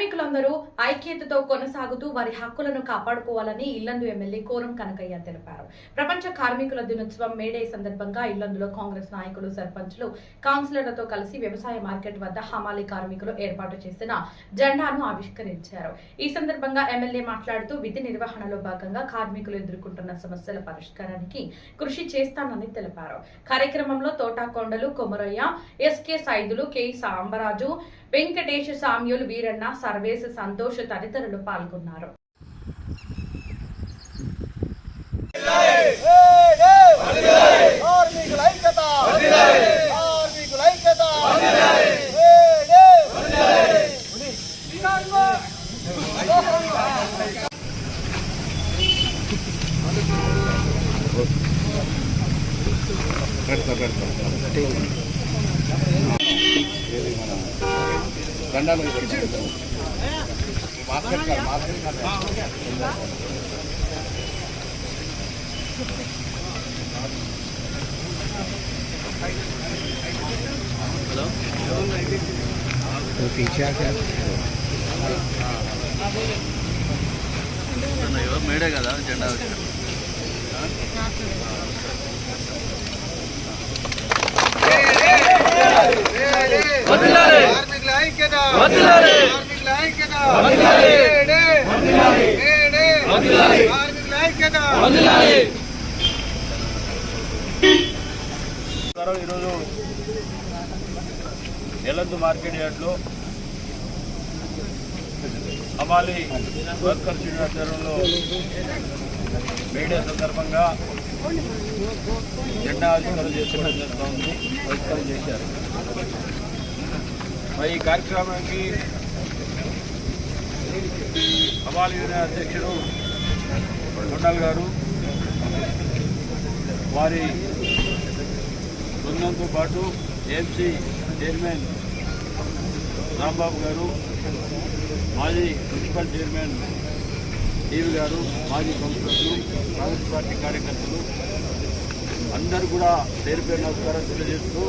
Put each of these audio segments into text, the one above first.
కార్మికులందరూ ఐక్యతతో కొనసాగుతూ వారి హక్కులను కాపాడుకోవాలని ఇల్లందు ఎమ్మెల్యే కోరం కనకయ్య తెలిపారు. ప్రపంచ కార్మికుల దినోత్సవం మేడే సందర్భంగా ఇల్లందులో కాంగ్రెస్ నాయకులు, సర్పంచులు, కౌన్సిలర్లతో కలిసి వ్యవసాయ మార్కెట్ వద్ద హమాలీ కార్మికులు ఏర్పాటు చేసిన జెండాను ఆవిష్కరించారు. ఈ సందర్భంగా ఎమ్మెల్యే మాట్లాడుతూ విధి నిర్వహణలో భాగంగా కార్మికులు ఎదుర్కొంటున్న సమస్యల పరిష్కారానికి కృషి చేస్తానని తెలిపారు. కార్యక్రమంలో Thotakondalu, Komaraiah, SK Saidulu, K Sambaraju, Venkatesh, Samuel, Veeranna, Sarvesh, Santosh తదితరులు పాల్గొన్నారు. దండాలు మార్కెట్ तो पीछे आके మేడే కదా జెండా ఈరోజు ఎల్లందు మార్కెట్ యార్డ్లో హమాలీ వర్కర్స్ ఆధ్వర్యంలో మేడే సందర్భంగా జెండా ఆవిష్కరణ చేసుకోవడం జరుగుతుంది. ఆవిష్కరణ చేశారు. మరి ఈ కార్యక్రమానికి హమాలీ యూనియన్ అధ్యక్షుడు కొండల్ గారు, వారి బృందంతో పాటు ఏఎంసీ చైర్మన్ రాంబాబు గారు, మాజీ మున్సిపల్ చైర్మన్ టీవీ గారు, మాజీ కౌన్సిలర్లు, కాంగ్రెస్ పార్టీ కార్యకర్తలు అందరూ కూడా పేరు పేరు నమస్కారం తెలియజేస్తూ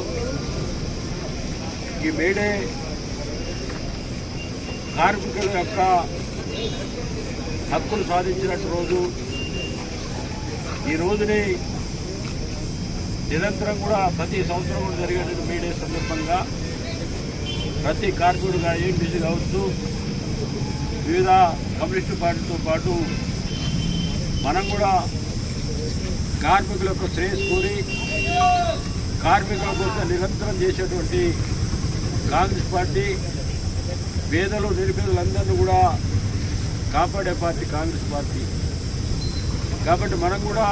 ఈ మేడే కార్మికుల యొక్క హక్కులు సాధించినట్టు రోజు. ఈ రోజుని నిరంతరం కూడా ప్రతి సంవత్సరం కూడా జరిగేటువంటి మేడే సందర్భంగా ప్రతి కార్మికుడుగా ఏఎంపీసీ కావచ్చు, వివిధ కమ్యూనిస్టు పార్టీతో పాటు మనం కూడా కార్మికుల యొక్క శ్రేయస్సు కోరి కార్మికుల కోసం నిరంతరం చేసేటువంటి కాంగ్రెస్ పార్టీ పేదలు, నిరుపేదలందరినీ కూడా కాపాడే పార్టీ కాంగ్రెస్ పార్టీ. కాబట్టి మనం కూడా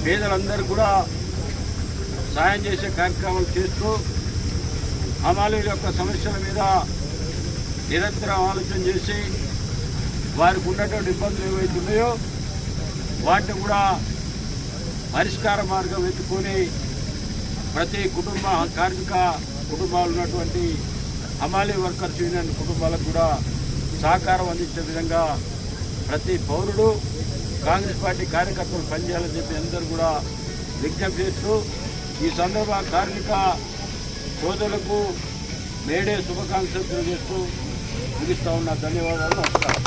పేదలందరూ కూడా సాయం చేసే కార్యక్రమాలు చేస్తూ హమాలీల యొక్క సమస్యల మీద నిరంతరం ఆలోచన చేసి వారికి ఉన్నటువంటి ఇబ్బందులు ఏవైతే ఉన్నాయో వాటిని కూడా పరిష్కార మార్గం వెతుకొని ప్రతి కార్మిక కుటుంబాలు ఉన్నటువంటి హమాలీ వర్కర్స్ యూనియన్ కుటుంబాలకు కూడా సహకారం అందించే విధంగా ప్రతి పౌరుడు కాంగ్రెస్ పార్టీ కార్యకర్తలు పనిచేయాలని చెప్పి అందరూ కూడా విజ్ఞప్తి చేస్తూ ఈ సందర్భంగా కార్మిక సోదరులకు మేడే శుభాకాంక్షలు తెలియజేస్తూ ముగిస్తా ఉన్న ధన్యవాదాలు. నమస్కారం.